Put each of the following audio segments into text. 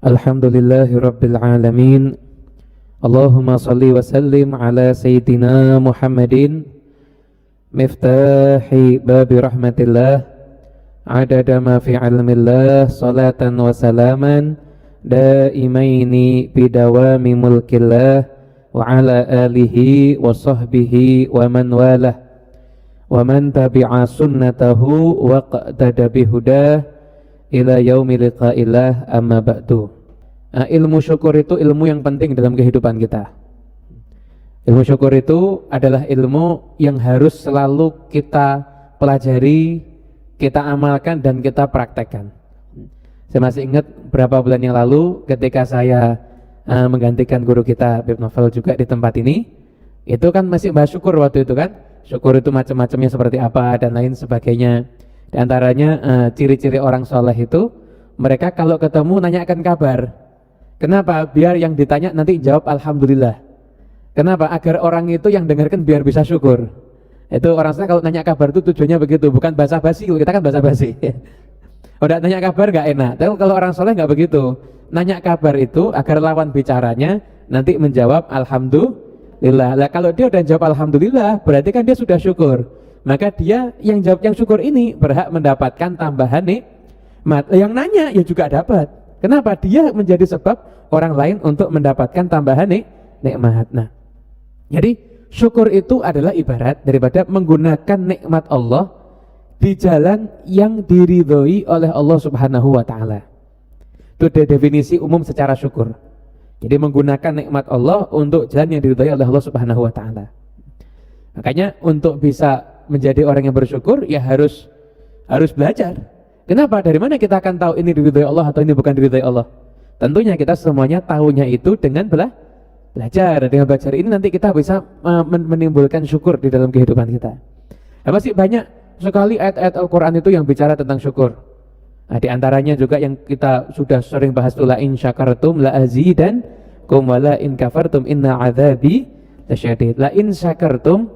Alhamdulillahi Rabbil Alamin. Allahumma salli wa sallim ala Sayyidina Muhammadin miftahi babi rahmatillah adada ma fi ilmillah salatan wa salaman daimaini bidawami mulkillah wa ala alihi wa sahbihi wa man walah wa man tabi'a sunnatahu wa qtada bihudah ila yaumi liqa'illah amma ba'du. Ilmu syukur itu ilmu yang penting dalam kehidupan kita. Ilmu syukur itu adalah ilmu yang harus selalu kita pelajari, kita amalkan dan kita praktekkan. Saya masih ingat berapa bulan yang lalu ketika saya menggantikan guru kita Bib Novel juga di tempat ini, itu kan masih bahas syukur waktu itu kan. Syukur itu macam-macamnya seperti apa dan lain sebagainya. Di antaranya ciri-ciri orang soleh itu mereka kalau ketemu nanyakan kabar. Kenapa? Biar yang ditanya nanti jawab alhamdulillah. Kenapa? Agar orang itu yang dengarkan biar bisa syukur. Itu orang soleh kalau nanya kabar itu tujuannya begitu, bukan basa-basi. Kita kan basa-basi. Udah nanya kabar gak enak. Tapi kalau orang soleh gak begitu. Nanya kabar itu agar lawan bicaranya nanti menjawab alhamdulillah. Lah kalau dia udah jawab alhamdulillah, berarti kan dia sudah syukur. Maka dia yang jawab yang syukur ini berhak mendapatkan tambahan nikmat. Yang nanya ya juga dapat. Kenapa? Dia menjadi sebab orang lain untuk mendapatkan tambahan nikmat. Nah, jadi syukur itu adalah ibarat daripada menggunakan nikmat Allah di jalan yang diridhoi oleh Allah Subhanahu wa taala. Itu definisi umum secara syukur. Jadi menggunakan nikmat Allah untuk jalan yang diridhoi oleh Allah Subhanahu wa taala. Makanya untuk bisa menjadi orang yang bersyukur ya harus belajar. Kenapa? Dari mana kita akan tahu ini diridhoi Allah atau ini bukan diridhoi Allah? Tentunya kita semuanya tahunya itu dengan belajar. Dengan belajar ini nanti kita bisa menimbulkan syukur di dalam kehidupan kita. Nah, masih banyak sekali ayat-ayat Al-Quran itu yang bicara tentang syukur. Nah, di antaranya juga yang kita sudah sering bahas itu la in syakartum la azidankum wa la in kafartum inna adzabi lasyadid. La in syakartum,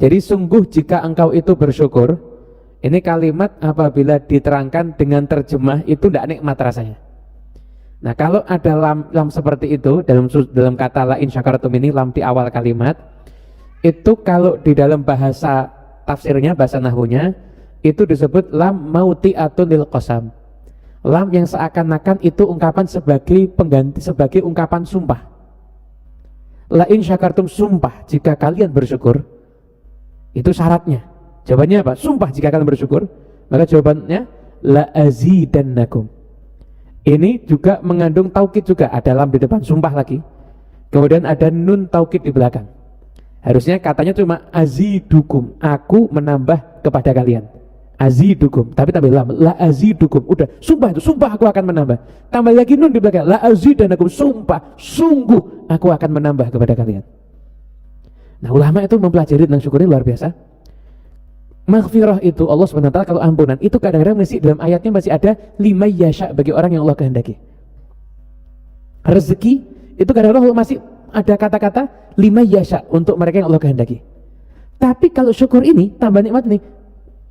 jadi sungguh jika engkau itu bersyukur. Ini kalimat apabila diterangkan dengan terjemah itu tidak nikmat rasanya. Nah, kalau ada lam seperti itu dalam kata la in syakartum ini, lam di awal kalimat itu kalau di dalam bahasa tafsirnya, bahasa nahwunya itu disebut lam mauti'atun lil qasam. Lam yang seakan-akan itu ungkapan sebagai pengganti, sebagai ungkapan sumpah. La in syakartum, sumpah jika kalian bersyukur. Itu syaratnya. Jawabannya apa? Sumpah jika kalian bersyukur. Maka jawabannya la azidannakum. Ini juga mengandung taukid juga, ada lam di depan, sumpah lagi. Kemudian ada nun taukid di belakang. Harusnya katanya cuma azidukum, aku menambah kepada kalian. Azidukum, tapi tambah lam, la azidukum. Udah, sumpah itu, sumpah aku akan menambah. Tambah lagi nun di belakang, la azidannakum, sumpah, sungguh aku akan menambah kepada kalian. Nah, ulama itu mempelajari tentang syukur ini luar biasa. Maghfirah itu Allah SWT kalau ampunan itu kadang-kadang masih dalam ayatnya masih ada lima yasha bagi orang yang Allah kehendaki. Rezeki itu kadang-kadang masih ada kata-kata lima yasha untuk mereka yang Allah kehendaki. Tapi kalau syukur ini tambah nikmat nih,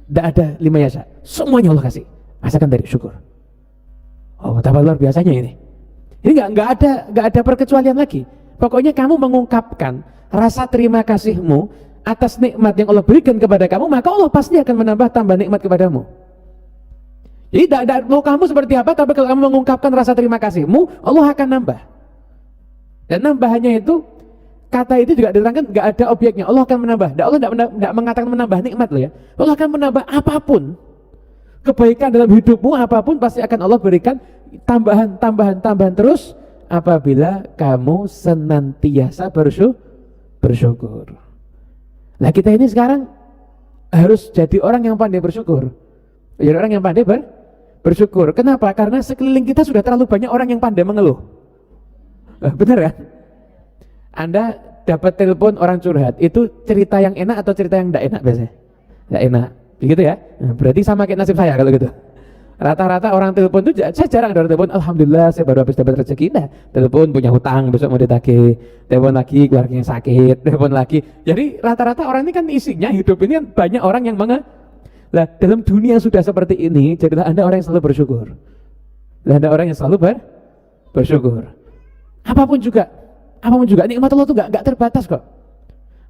tidak ada lima yasha, semuanya Allah kasih. Asalkan dari syukur. Oh, tambah luar biasanya ini. Ini nggak ada perkecualian lagi. Pokoknya kamu mengungkapkan rasa terima kasihmu atas nikmat yang Allah berikan kepada kamu, maka Allah pasti akan menambah tambah nikmat kepadamu. Jadi tidak mau kamu seperti apa, tapi kalau kamu mengungkapkan rasa terima kasihmu, Allah akan nambah. Dan nambahannya itu, kata itu juga diterangkan nggak ada objeknya, Allah akan menambah. Allah tidak mengatakan menambah nikmat loh ya. Allah akan menambah apapun kebaikan dalam hidupmu, apapun pasti akan Allah berikan tambahan terus apabila kamu senantiasa bersyukur. Nah, kita ini sekarang harus jadi orang yang pandai bersyukur. Jadi orang yang pandai bersyukur. Kenapa? Karena sekeliling kita sudah terlalu banyak orang yang pandai mengeluh. Benar kan? Anda dapat telepon orang curhat, itu cerita yang enak atau cerita yang tidak enak biasanya? Tidak enak, begitu ya? Nah, berarti sama kayak nasib saya kalau gitu. Rata-rata orang telepon itu, saya jarang ada telepon, alhamdulillah saya baru habis dapat rezeki. Nah, telepon punya hutang besok mau ditagih, telepon lagi keluarganya sakit, telepon lagi. Jadi rata-rata orang ini kan isinya hidup ini kan banyak orang yang lah dalam dunia yang sudah seperti ini, jadilah Anda orang yang selalu bersyukur. Lah Anda orang yang selalu bersyukur. Apapun juga nikmat Allah itu enggak terbatas kok.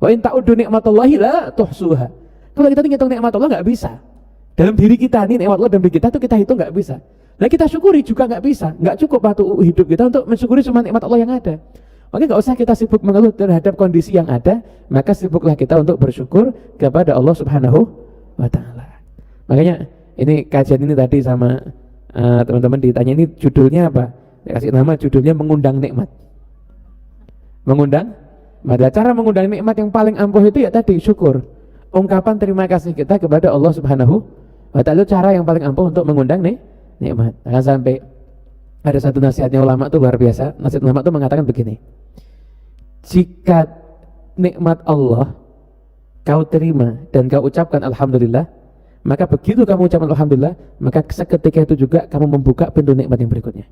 Wa in ta'uddu nikmatallahi la tuhsuha. Kalau kita ngitung nikmat Allah enggak bisa. Dalam diri kita nih nikmat Allah dalam diri kita tuh kita hitung enggak bisa. Nah kita syukuri juga enggak bisa. Enggak cukup waktu hidup kita untuk mensyukuri semua nikmat Allah yang ada. Maka enggak usah kita sibuk mengeluh terhadap kondisi yang ada, maka sibuklah kita untuk bersyukur kepada Allah Subhanahu wa taala. Makanya ini kajian ini tadi sama teman-teman ditanya ini judulnya apa? Saya kasih nama judulnya mengundang nikmat. Mengundang, pada cara mengundang nikmat yang paling ampuh itu ya tadi syukur. Ungkapan terima kasih kita kepada Allah Subhanahu wa taala cara yang paling ampuh untuk mengundang nikmat. Jangan sampai ada satu nasihatnya ulama itu luar biasa. Nasihat ulama itu mengatakan begini. Jika nikmat Allah kau terima dan kau ucapkan alhamdulillah, maka begitu kamu ucapkan alhamdulillah, maka seketika itu juga kamu membuka pintu nikmat yang berikutnya.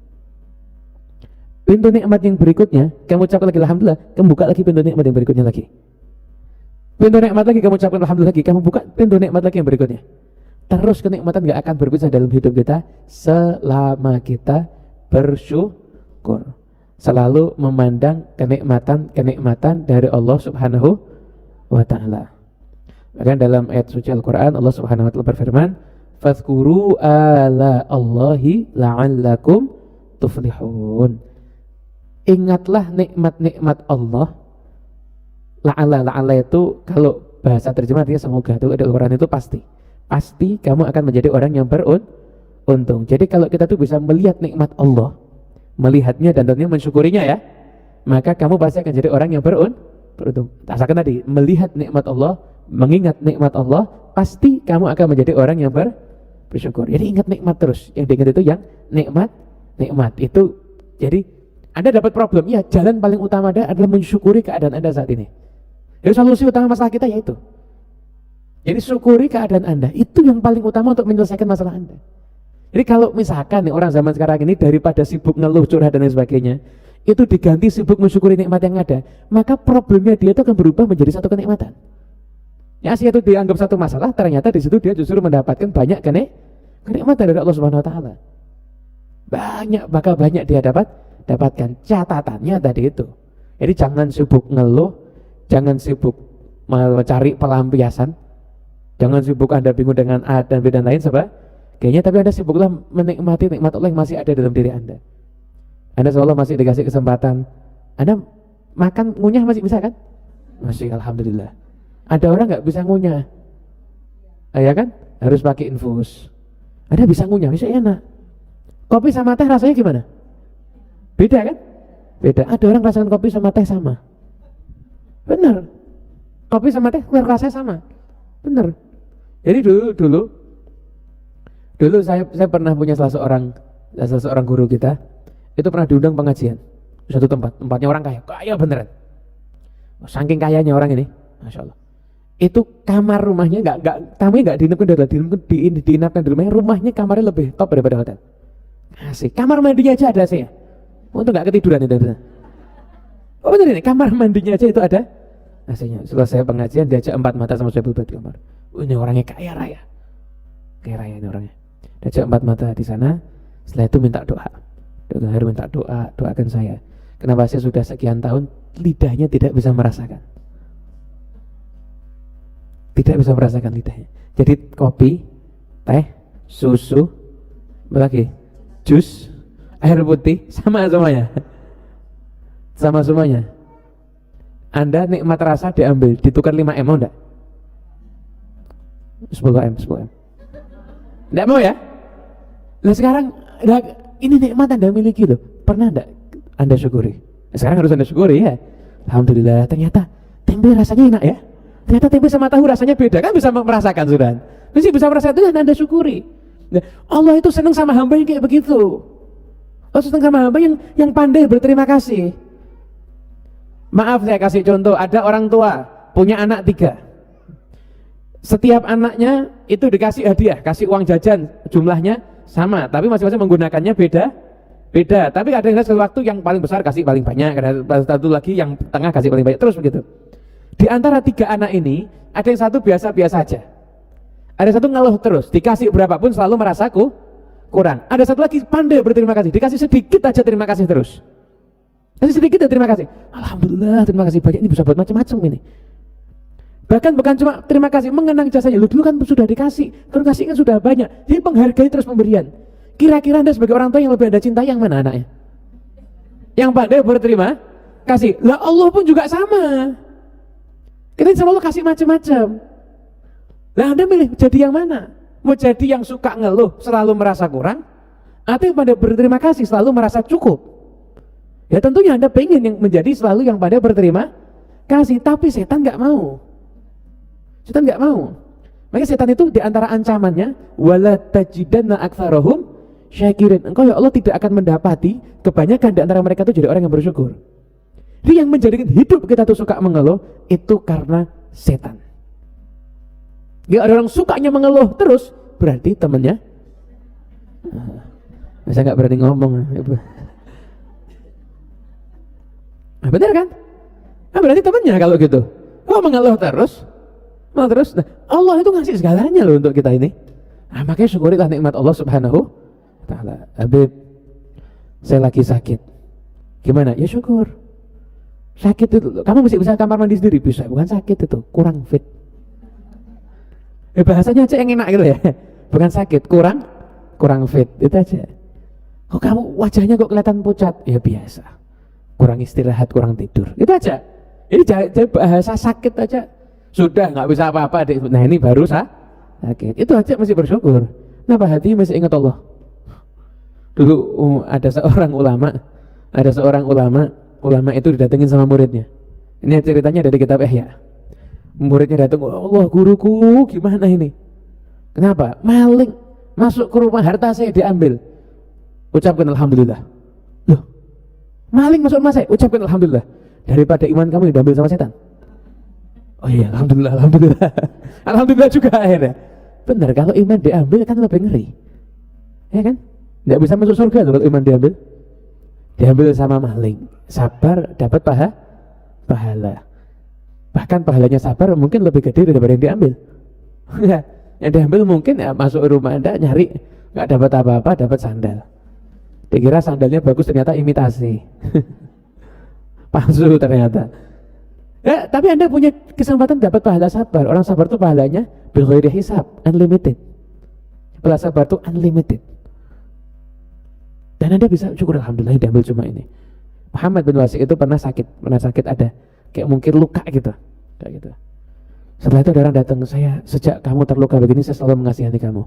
Pintu nikmat yang berikutnya, kamu ucapkan lagi alhamdulillah, kamu buka lagi pintu nikmat yang berikutnya lagi. Pintu nikmat lagi kamu ucapkan alhamdulillah lagi, kamu buka pintu nikmat lagi yang berikutnya. Terus kenikmatan gak akan berpisah dalam hidup kita selama kita bersyukur. Selalu memandang kenikmatan dari Allah Subhanahu wa taala. Bahkan dalam ayat suci Al-Qur'an Allah Subhanahu wa taala berfirman, "Fadhkuru ala Allahi la'allakum tuflihun." Ingatlah nikmat-nikmat Allah. La'alla itu kalau bahasa terjemah dia semoga, itu ada Al-Qur'an itu pasti kamu akan menjadi orang yang beruntung. Jadi kalau kita tuh bisa melihat nikmat Allah, melihatnya dan tentunya mensyukurinya ya, maka kamu pasti akan jadi orang yang beruntung. Rasakan tadi, melihat nikmat Allah, mengingat nikmat Allah, pasti kamu akan menjadi orang yang bersyukur. Jadi ingat nikmat terus, yang diingat itu yang nikmat itu. Jadi Anda dapat problem, ya jalan paling utama adalah mensyukuri keadaan Anda saat ini. Jadi solusi utama masalah kita yaitu, jadi syukuri keadaan Anda, itu yang paling utama untuk menyelesaikan masalah Anda. Jadi kalau misalkan nih orang zaman sekarang ini daripada sibuk ngeluh, curhat dan lain sebagainya, itu diganti sibuk mensyukuri nikmat yang ada, maka problemnya dia itu akan berubah menjadi satu kenikmatan. Ya asli itu dianggap satu masalah, ternyata di situ dia justru mendapatkan banyak kenikmatan dari Allah Subhanahu wa taala. Bakal banyak dia dapatkan. Catatannya tadi itu. Jadi jangan sibuk ngeluh, jangan sibuk mencari pelampiasan, jangan sibuk Anda bingung dengan A dan B dan lain sebagainya, tapi Anda sibuklah menikmati nikmat Allah yang masih ada dalam diri Anda. Anda seolah masih dikasih kesempatan. Anda makan ngunyah masih bisa kan? Masih, alhamdulillah. Ada orang nggak bisa ngunyah, ya kan? Harus pakai infus. Anda bisa ngunyah, bisa enak. Kopi sama teh rasanya gimana? Beda kan? Beda. Ada orang rasakan kopi sama teh sama. Bener. Kopi sama teh rasanya sama. Bener. Jadi dulu saya pernah punya salah seorang guru kita, itu pernah diundang pengajian di satu tempatnya orang kaya beneran. Saking kayanya orang ini, masya Allah. Itu kamar rumahnya tamunya nggak diinapkan di rumahnya kamarnya lebih top daripada hotel. Asik. Kamar mandinya aja ada sih ya. Untuk nggak ketiduran itu. Oh bener ini, kamar mandinya aja itu ada. Aslinya. Selesai pengajian diajak 4 mata sama saya di kamar. Ini orangnya kaya raya ini orangnya. Diajak 4 mata di sana. Setelah itu minta doa. Doakan saya. Kenapa saya sudah sekian tahun lidahnya tidak bisa merasakan. Tidak bisa merasakan lidahnya. Jadi kopi, teh, susu, apa lagi? Jus, air putih, sama semuanya. Sama semuanya. Anda nikmat rasa diambil, ditukar 5M mau enggak? 10M. Enggak mau ya? Nah sekarang ini nikmat Anda miliki loh. Pernah enggak Anda syukuri? Sekarang harus Anda syukuri ya. Alhamdulillah, ternyata tempe rasanya enak ya. Ternyata tempe sama tahu rasanya beda, kan bisa merasakan sudah. Mesti bisa merasakan itu Anda syukuri. Nah, Allah itu senang sama hamba yang kayak begitu. Allah senang sama hamba yang pandai berterima kasih. Maaf saya kasih contoh, ada orang tua punya anak 3. Setiap anaknya itu dikasih hadiah, kasih uang jajan, jumlahnya sama, tapi masing-masing menggunakannya beda. Tapi ada yang waktu yang paling besar kasih paling banyak, ada satu lagi yang tengah kasih paling banyak, terus begitu. Di antara 3 anak ini ada yang satu biasa-biasa aja, ada satu ngeluh terus, dikasih berapapun selalu merasa kurang. Ada satu lagi pandai berterima kasih, dikasih sedikit aja terima kasih terus. Kasih sedikit ya terima kasih. Alhamdulillah, terima kasih banyak, ini bisa buat macam-macam ini. Bahkan bukan cuma terima kasih, mengenang jasanya. Lu dulu kan sudah dikasih, terus kasih kan sudah banyak. Jadi menghargai terus pemberian. Kira-kira Anda sebagai orang tua yang lebih Anda cintai yang mana anaknya? Yang pandai berterima kasih. Lah Allah pun juga sama. Kita selalu kasih macam-macam. Lah Anda milih jadi yang mana? Mau jadi yang suka ngeluh, selalu merasa kurang, atau yang pandai berterima kasih, selalu merasa cukup? Ya tentunya Anda pengen yang menjadi selalu yang pandai berterima kasih. Tapi setan nggak mau. Setan nggak mau. Maka setan itu diantara ancamannya, wala tajidanna aktsarahum syakirin. Engkau ya Allah tidak akan mendapati kebanyakan di antara mereka itu jadi orang yang bersyukur. Jadi yang menjadikan hidup kita tuh suka mengeluh itu karena setan. Dia ada orang sukanya mengeluh terus, berarti temannya. Masa nggak berani ngomong? Nah, benar kan? Nah, berarti temannya kalau gitu. Kok mengeluh terus? Nah, terus, Allah itu ngasih segalanya loh untuk kita ini. Nah, makanya syukurilah nikmat Allah Subhanahu wa Ta'ala. Habib, saya lagi sakit. Gimana? Ya syukur. Sakit itu, kamu masih bisa kamar mandi sendiri? Bisa, bukan sakit itu, kurang fit. Bahasanya aja yang enak gitu ya. Bukan sakit, kurang fit, itu aja. Kok kamu wajahnya kok kelihatan pucat? Ya biasa, kurang istirahat, kurang tidur, itu aja. Jadi jadi bahasa sakit aja sudah nggak bisa apa-apa. Nah ini baru sakit, itu aja masih bersyukur. Kenapa hati masih ingat Allah? Dulu ada seorang ulama itu didatengin sama muridnya. Ini ceritanya dari kitab Ihya. Muridnya datang, Allah guruku gimana ini? Kenapa? Maling masuk ke rumah, harta saya diambil. Ucapkan alhamdulillah. Loh, maling masuk rumah saya, ucapkan alhamdulillah. Daripada iman kamu diambil sama setan. Oh iya, alhamdulillah. Alhamdulillah juga akhirnya. Benar, kalau iman diambil kan lebih ngeri. Ya kan? Nggak bisa masuk surga loh kalau iman diambil. Diambil sama maling. Sabar dapat pahala. Bahkan pahalanya sabar mungkin lebih gede daripada yang diambil. Yang diambil mungkin ya masuk rumah Anda nyari nggak dapat apa-apa, dapat sandal. Dikira sandalnya bagus, ternyata imitasi. Palsu ternyata. Ya, tapi Anda punya kesempatan dapat pahala sabar. Orang sabar itu pahalanya bil ghairi hisab, unlimited. Pahala sabar itu unlimited. Dan Anda bisa syukur alhamdulillah diambil cuma ini. Muhammad bin Wasik itu pernah sakit ada kayak mungkin luka gitu. Kayak gitu. Setelah itu ada orang datang, saya sejak kamu terluka begini saya selalu mengasihani kamu.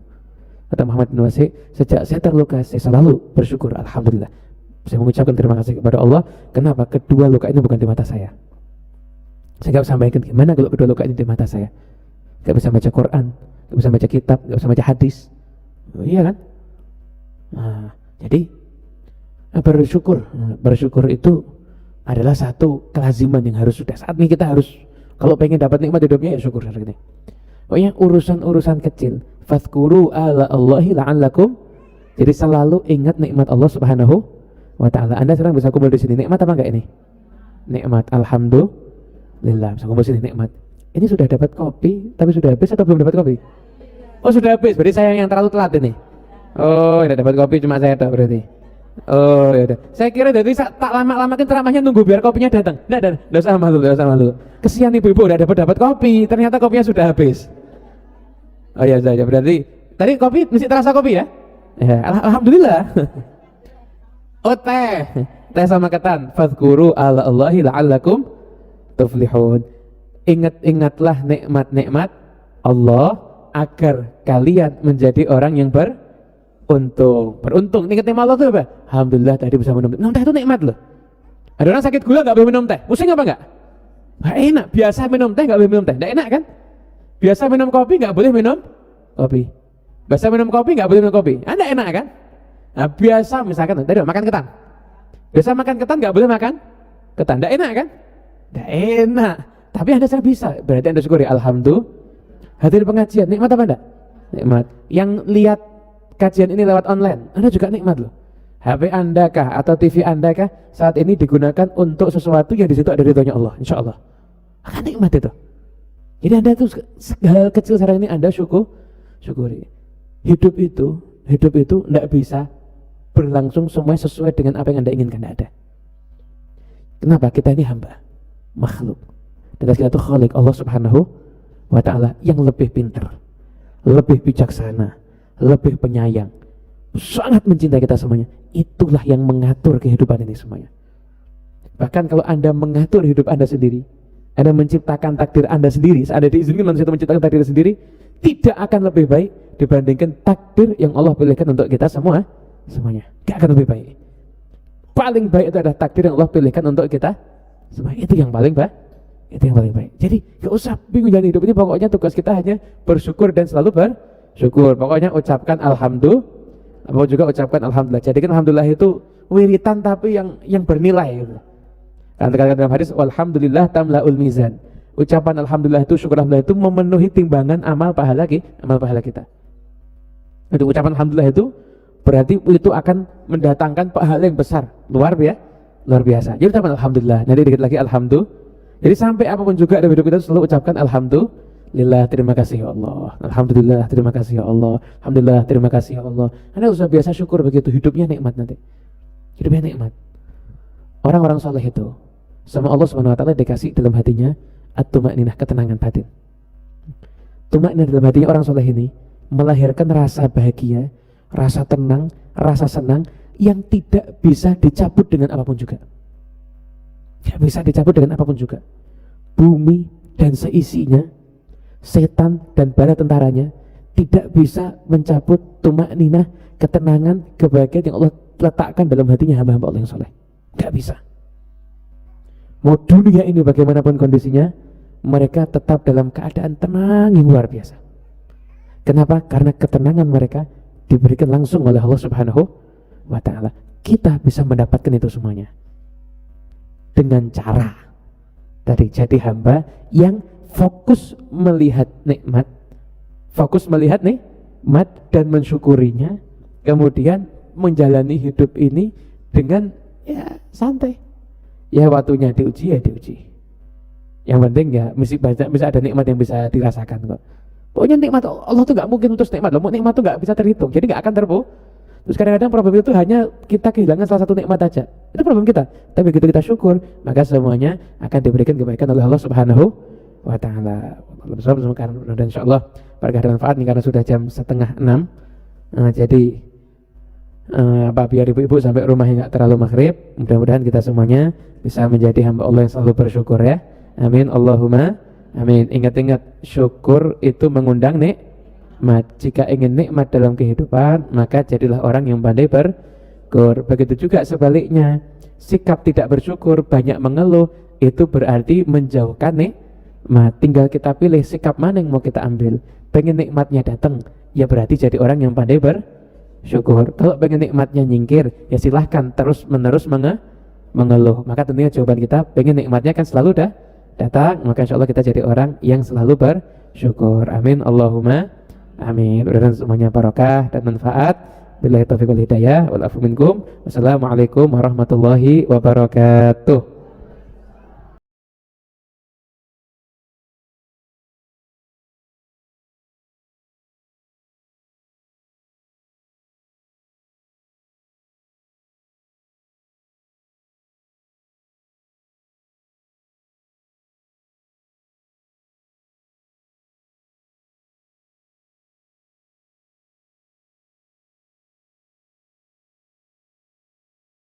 Kata Muhammad bin Wasik, sejak saya terluka saya selalu bersyukur alhamdulillah. Saya mengucapkan terima kasih kepada Allah. Kenapa? Kedua luka ini bukan di mata saya. Saya gak bisa bayangkan gimana kalau kedua luka ini di mata saya. Gak bisa baca Quran, gak bisa baca kitab, gak bisa baca hadis. Oh, iya kan? Nah, jadi bersyukur itu adalah satu kelaziman yang harus sudah saat ini kita harus, kalau pengen dapat nikmat hidupnya ya syukur hari ini. Pokoknya urusan kecil, fadhkuru ala Allahi la'allakum. Jadi selalu ingat nikmat Allah Subhanahu wa Ta'ala. Anda sekarang bisa kumpul di sini, nikmat apa enggak ini? Nikmat, alhamdulillah bisa kumpul sini, nikmat. Ini sudah dapat kopi, tapi sudah habis atau belum dapat kopi? Oh sudah habis, berarti saya yang terlalu telat ini. Oh tidak dapat kopi, cuma saya tak berarti. Oh ya udah. Saya kira dari tak lama-lamakin ceramahnya nunggu biar kopinya datang. Enggak usah malu. Kesian ibu-ibu udah dapat kopi, ternyata kopinya sudah habis. Oh ya sudah, berarti tadi kopi mesti terasa kopi ya? Ya, alhamdulillah. Oh teh sama ketan. Fadhkuru ala Allahi la'allakum tuflihun. Ingatlah nikmat-nikmat Allah agar kalian menjadi orang yang beruntung. Ingat nikmat Allah itu apa? Alhamdulillah tadi bisa minum teh itu nikmat loh. Ada orang sakit gula nggak boleh minum teh, pusing apa nggak? Nggak enak. Biasa minum teh nggak boleh minum teh, nggak enak kan? Biasa minum kopi nggak boleh minum kopi. Biasa minum kopi nggak boleh minum kopi. Anda enak kan? Nah, biasa misalkan tadi makan ketan. Biasa makan ketan nggak boleh makan ketan, nggak enak kan? Nggak enak. Tapi Anda sudah bisa, berarti Anda syukuri. Alhamdulillah. Hadir pengajian nikmat apa enggak? Nikmat. Yang lihat kajian ini lewat online, Anda juga nikmat loh. HP Anda kah atau TV Anda kah saat ini digunakan untuk sesuatu yang di situ ada ridhonya Allah, insya Allah. Akan nikmat itu. Jadi Anda tuh hal kecil sekarang ini Anda syukuri. Hidup itu hidup itu tidak bisa berlangsung semuanya sesuai dengan apa yang Anda inginkan, tidak ada. Kenapa? Kita ini hamba, makhluk, dan kita itu khalik Allah subhanahu wa ta'ala yang lebih pintar, lebih bijaksana, lebih penyayang, sangat mencintai kita semuanya. Itulah yang mengatur kehidupan ini semuanya. Bahkan kalau Anda mengatur hidup Anda sendiri, Anda menciptakan takdir Anda sendiri, Anda diizinkan manusia itu menciptakan takdir sendiri, tidak akan lebih baik dibandingkan takdir yang Allah pilihkan untuk kita semuanya. Gak akan lebih baik. Paling baik itu adalah takdir yang Allah pilihkan untuk kita semua. Itu yang paling baik. Itu yang paling baik. Jadi gak usah bingung jalan hidup ini. Pokoknya tugas kita hanya bersyukur dan selalu bersyukur. Pokoknya ucapkan alhamdulillah. Apa juga ucapkan alhamdulillah. Jadi kan alhamdulillah itu wiritan tapi yang bernilai. Karena terkadang dalam hadis walhamdulillah tamlaul mizan. Ucapan alhamdulillah itu, syukur alhamdulillah itu memenuhi timbangan amal pahala kita. Itu ucapan alhamdulillah itu berarti itu akan mendatangkan pahala yang besar, luar biasa. Jadi ucapan alhamdulillah, nanti dikit lagi alhamdulillah. Jadi sampai apapun juga dalam hidup kita selalu ucapkan alhamdulillah, terima kasih ya Allah. Alhamdulillah, terima kasih ya Allah. Alhamdulillah, terima kasih ya Allah. Anda usah biasa syukur begitu, hidupnya nikmat nanti. Hidupnya nikmat. Orang-orang saleh itu sama Allah Subhanahu wa taala dikasih dalam hatinya at-tuma'ninah, ketenangan batin. Tuma'ninah dalam hatinya orang saleh ini melahirkan rasa bahagia, rasa tenang, rasa senang yang tidak bisa dicabut dengan apapun juga. Tidak bisa dicabut dengan apapun juga. Bumi dan seisinya, setan dan bala tentaranya tidak bisa mencabut tuma'ninah, ketenangan, kebahagiaan yang Allah letakkan dalam hatinya hamba-hamba Allah yang soleh. Tidak bisa. Mau dunia ini bagaimanapun kondisinya, mereka tetap dalam keadaan tenang yang luar biasa. Kenapa? Karena ketenangan mereka diberikan langsung oleh Allah Subhanahu wa ta'ala. Kita bisa mendapatkan itu semuanya dengan cara tadi, jadi hamba yang fokus melihat nikmat, dan mensyukurinya, kemudian menjalani hidup ini dengan ya santai. Ya waktunya diuji ya diuji. Yang penting ya bisa ada nikmat yang bisa dirasakan kok. Pokoknya nikmat Allah tuh gak mungkin putus nikmat loh. Nikmat tuh gak bisa terhitung, jadi gak akan terus kadang-kadang problem itu hanya kita kehilangan salah satu nikmat aja. Itu problem kita. Tapi begitu kita syukur, maka semuanya akan diberikan kebaikan oleh Allah Subhanahu wa ta'ala. Dan insyaallah pada ada manfaat nih, karena sudah jam 5:30. Jadi biar ibu-ibu sampai rumahnya gak terlalu maghrib. Mudah-mudahan kita semuanya bisa menjadi hamba Allah yang selalu bersyukur ya. Amin, Allahumma amin. Ingat-ingat, syukur itu mengundang nikmat. Jika ingin nikmat dalam kehidupan, maka jadilah orang yang pandai bersyukur. Begitu juga sebaliknya, sikap tidak bersyukur, banyak mengeluh, itu berarti menjauhkan nikmat. Tinggal kita pilih sikap mana yang mau kita ambil. Pengen nikmatnya datang, ya berarti jadi orang yang pandai bersyukur. Kalau pengen nikmatnya nyingkir, ya silahkan terus menerus mengeluh. Maka tentunya jawaban kita pengen nikmatnya kan selalu datang, maka insya Allah kita jadi orang yang selalu bersyukur. Amin, Allahumma amin. Mudah-mudahan semuanya barokah dan manfaat. Billahi taufiq wal hidayah wal afu minkum. Wassalamualaikum warahmatullahi wabarakatuh.